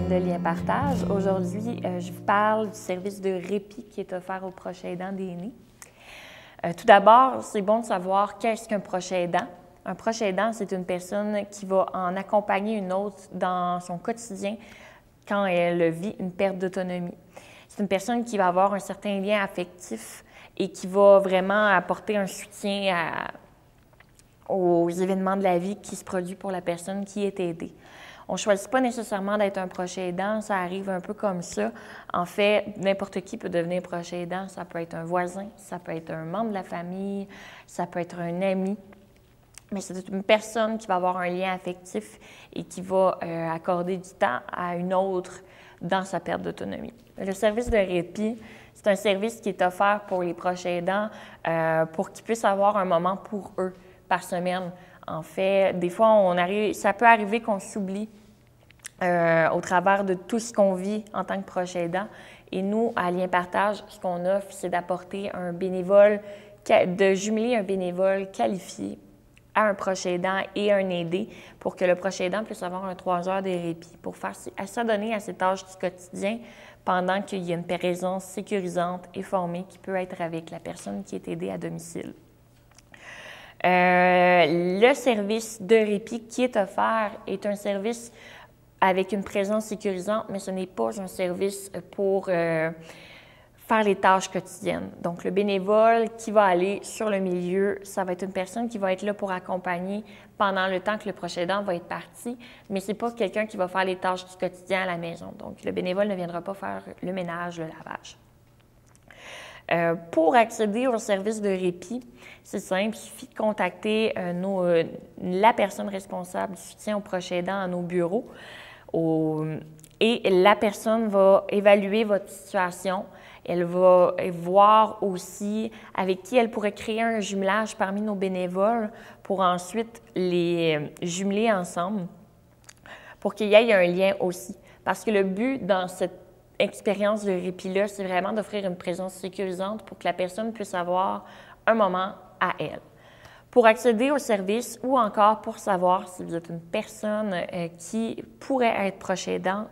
de Lien Partage. Aujourd'hui, je vous parle du service de répit qui est offert aux proches aidants des aînés. Tout d'abord, c'est bon de savoir qu'est-ce qu'un proche aidant. Un proche aidant, c'est une personne qui va en accompagner une autre dans son quotidien quand elle vit une perte d'autonomie. C'est une personne qui va avoir un certain lien affectif et qui va vraiment apporter un soutien aux événements de la vie qui se produisent pour la personne qui est aidée. On ne choisit pas nécessairement d'être un proche aidant, ça arrive un peu comme ça. En fait, n'importe qui peut devenir proche aidant. Ça peut être un voisin, ça peut être un membre de la famille, ça peut être un ami. Mais c'est une personne qui va avoir un lien affectif et qui va accorder du temps à une autre dans sa perte d'autonomie. Le service de répit, c'est un service qui est offert pour les proches aidants pour qu'ils puissent avoir un moment pour eux par semaine. En fait, des fois, ça peut arriver qu'on s'oublie au travers de tout ce qu'on vit en tant que proche aidant. Et nous, à Lien Partage, ce qu'on offre, c'est d'apporter un bénévole, de jumeler un bénévole qualifié à un proche aidant et un aidé pour que le proche aidant puisse avoir un 3 heures de répit pour s'adonner à ses tâches du quotidien pendant qu'il y a une présence sécurisante et formée qui peut être avec la personne qui est aidée à domicile. Le service de répit qui est offert est un service avec une présence sécurisante, mais ce n'est pas un service pour faire les tâches quotidiennes. Donc, le bénévole qui va aller sur le milieu, ça va être une personne qui va être là pour accompagner pendant le temps que le proche aidant va être parti, mais ce n'est pas quelqu'un qui va faire les tâches du quotidien à la maison. Donc, le bénévole ne viendra pas faire le ménage, le lavage. Pour accéder au service de répit, c'est simple, il suffit de contacter la personne responsable du soutien aux proches aidants à nos bureaux et la personne va évaluer votre situation. Elle va voir aussi avec qui elle pourrait créer un jumelage parmi nos bénévoles pour ensuite les jumeler ensemble pour qu'il y ait un lien aussi. Parce que le but dans cette expérience de répit-là, c'est vraiment d'offrir une présence sécurisante pour que la personne puisse avoir un moment à elle. Pour accéder au service ou encore pour savoir si vous êtes une personne qui pourrait être proche aidante,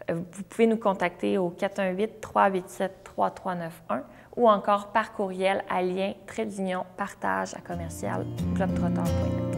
vous pouvez nous contacter au 418-387-3391 ou encore par courriel à lien-partage@globetrotter.net.